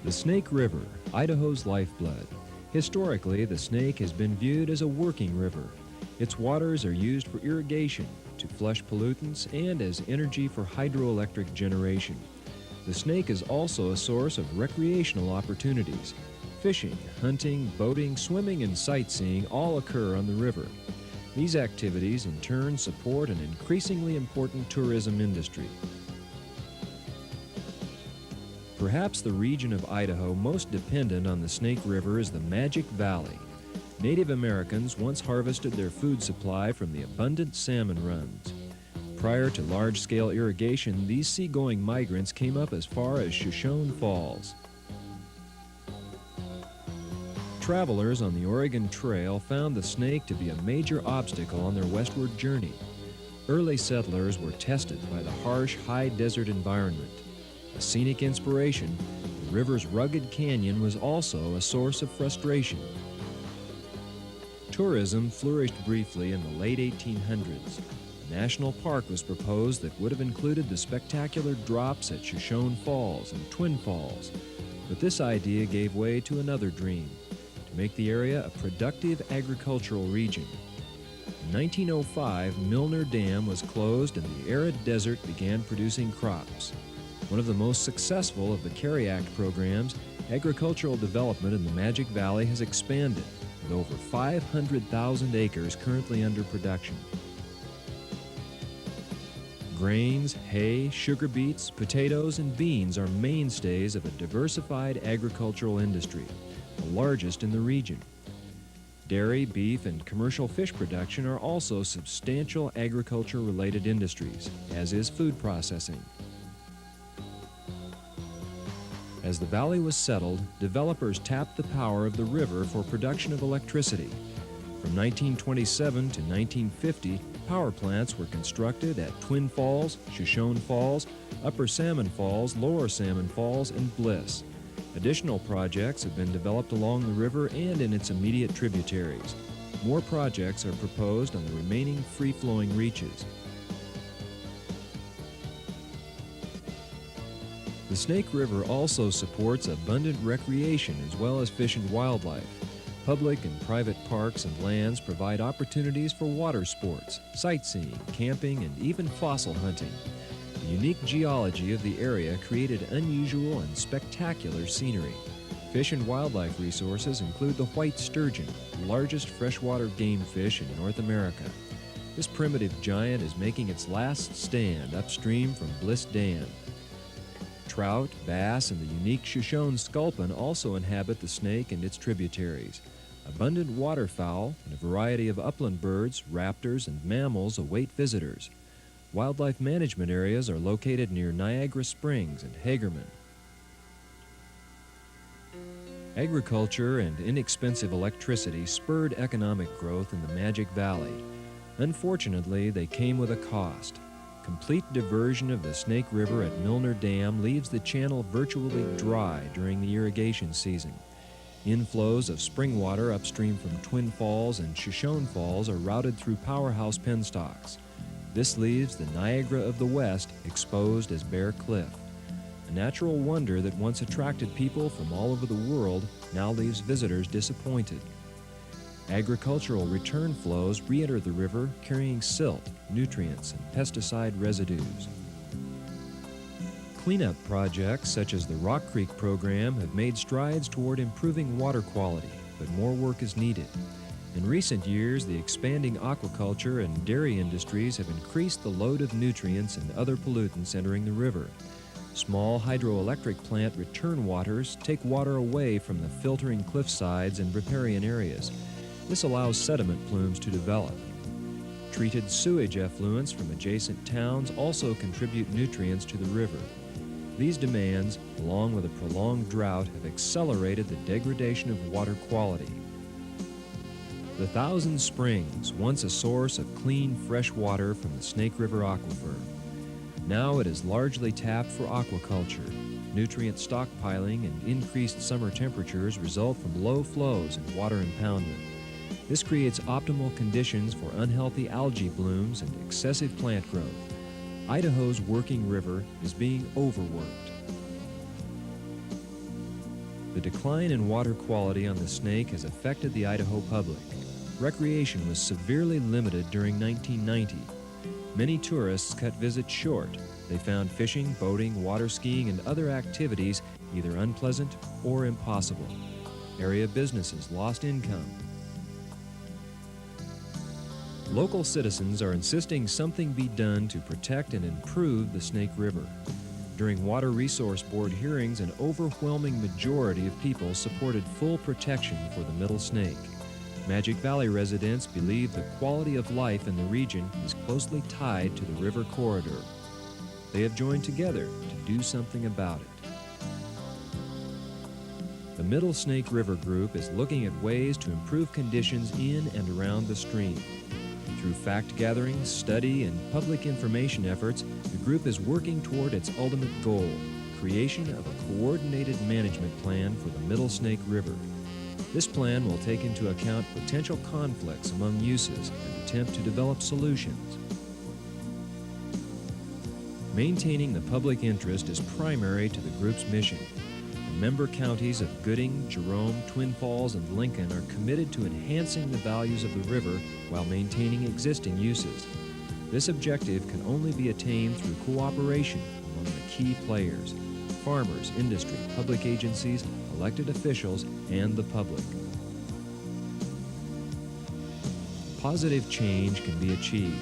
The Snake River, Idaho's lifeblood. Historically, the Snake has been viewed as a working river. Its waters are used for irrigation, to flush pollutants, and as energy for hydroelectric generation. The Snake is also a source of recreational opportunities. Fishing, hunting, boating, swimming, and sightseeing all occur on the river. These activities in turn support an increasingly important tourism industry. Perhaps the region of Idaho most dependent on the Snake River is the Magic Valley. Native Americans once harvested their food supply from the abundant salmon runs. Prior to large-scale irrigation, these seagoing migrants came up as far as Shoshone Falls. Travelers on the Oregon Trail found the Snake to be a major obstacle on their westward journey. Early settlers were tested by the harsh, high desert environment. A scenic inspiration, the river's rugged canyon was also a source of frustration. Tourism flourished briefly in the late 1800s. A national park was proposed that would have included the spectacular drops at Shoshone Falls and Twin Falls, but this idea gave way to another dream, to make the area a productive agricultural region. In 1905, Milner Dam was closed and the arid desert began producing crops. One of the most successful of the CARI Act programs, agricultural development in the Magic Valley has expanded, with over 500,000 acres currently under production. Grains, hay, sugar beets, potatoes, and beans are mainstays of a diversified agricultural industry, the largest in the region. Dairy, beef, and commercial fish production are also substantial agriculture-related industries, as is food processing. As the valley was settled, developers tapped the power of the river for production of electricity. From 1927 to 1950, power plants were constructed at Twin Falls, Shoshone Falls, Upper Salmon Falls, Lower Salmon Falls, and Bliss. Additional projects have been developed along the river and in its immediate tributaries. More projects are proposed on the remaining free-flowing reaches. The Snake River also supports abundant recreation as well as fish and wildlife. Public and private parks and lands provide opportunities for water sports, sightseeing, camping, and even fossil hunting. The unique geology of the area created unusual and spectacular scenery. Fish and wildlife resources include the white sturgeon, the largest freshwater game fish in North America. This primitive giant is making its last stand upstream from Bliss Dam. Trout, bass, and the unique Shoshone sculpin also inhabit the Snake and its tributaries. Abundant waterfowl and a variety of upland birds, raptors, and mammals await visitors. Wildlife management areas are located near Niagara Springs and Hagerman. Agriculture and inexpensive electricity spurred economic growth in the Magic Valley. Unfortunately, they came with a cost. Complete diversion of the Snake River at Milner Dam leaves the channel virtually dry during the irrigation season. Inflows of spring water upstream from Twin Falls and Shoshone Falls are routed through powerhouse penstocks. This leaves the Niagara of the West exposed as bare cliff. A natural wonder that once attracted people from all over the world now leaves visitors disappointed. Agricultural return flows re-enter the river carrying silt, nutrients, and pesticide residues. Cleanup projects such as the Rock Creek program have made strides toward improving water quality, but more work is needed. In recent years, the expanding aquaculture and dairy industries have increased the load of nutrients and other pollutants entering the river. Small hydroelectric plant return waters take water away from the filtering cliffsides and riparian areas. This allows sediment plumes to develop. Treated sewage effluents from adjacent towns also contribute nutrients to the river. These demands, along with a prolonged drought, have accelerated the degradation of water quality. The Thousand Springs, once a source of clean, fresh water from the Snake River aquifer. Now it is largely tapped for aquaculture. Nutrient stockpiling and increased summer temperatures result from low flows and water impoundment. This creates optimal conditions for unhealthy algae blooms and excessive plant growth. Idaho's working river is being overworked. decline in water quality on the Snake has affected the Idaho public. Recreation was severely limited during 1990. Many tourists cut visits short. They found fishing, boating, water skiing, and other activities either unpleasant or impossible. Area businesses lost income. Local citizens are insisting something be done to protect and improve the Snake River. During Water Resource Board hearings, an overwhelming majority of people supported full protection for the Middle Snake. Magic Valley residents believe the quality of life in the region is closely tied to the river corridor. They have joined together to do something about it. The Middle Snake River Group is looking at ways to improve conditions in and around the stream. Through fact-gathering, study, and public information efforts, the group is working toward its ultimate goal, creation of a coordinated management plan for the Middle Snake River. This plan will take into account potential conflicts among uses and attempt to develop solutions. Maintaining the public interest is primary to the group's mission. The member counties of Gooding, Jerome, Twin Falls, and Lincoln are committed to enhancing the values of the river while maintaining existing uses. This objective can only be attained through cooperation among the key players: farmers, industry, public agencies, elected officials, and the public. Positive change can be achieved.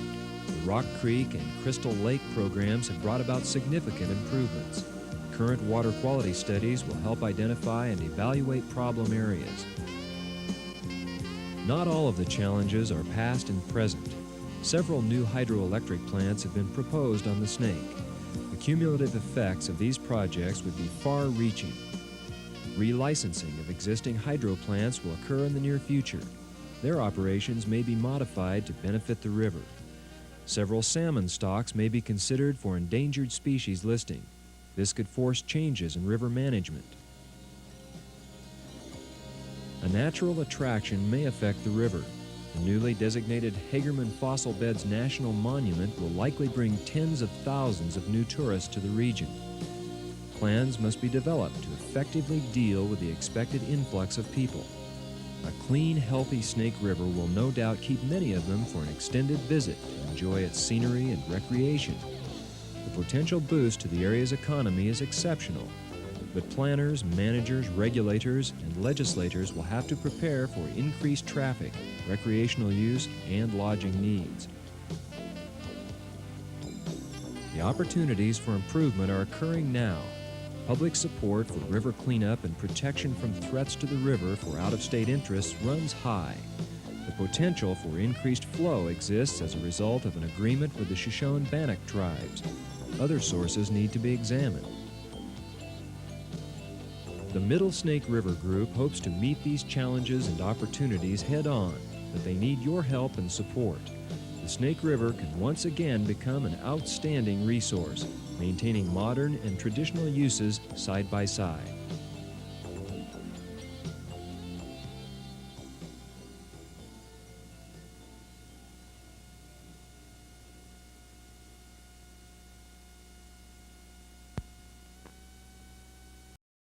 The Rock Creek and Crystal Lake programs have brought about significant improvements. Current water quality studies will help identify and evaluate problem areas. Not all of the challenges are past and present. Several new hydroelectric plants have been proposed on the Snake. The cumulative effects of these projects would be far-reaching. Relicensing of existing hydro plants will occur in the near future. Their operations may be modified to benefit the river. Several salmon stocks may be considered for endangered species listing. This could force changes in river management. A natural attraction may affect the river. The newly designated Hagerman Fossil Beds National Monument will likely bring tens of thousands of new tourists to the region. Plans must be developed to effectively deal with the expected influx of people. A clean, healthy Snake River will no doubt keep many of them for an extended visit to enjoy its scenery and recreation. The potential boost to the area's economy is exceptional, but planners, managers, regulators, and legislators will have to prepare for increased traffic, recreational use, and lodging needs. The opportunities for improvement are occurring now. Public support for river cleanup and protection from threats to the river for out-of-state interests runs high. The potential for increased flow exists as a result of an agreement with the Shoshone-Bannock tribes. Other sources need to be examined. The Middle Snake River Group hopes to meet these challenges and opportunities head-on, but they need your help and support. The Snake River can once again become an outstanding resource, maintaining modern and traditional uses side by side.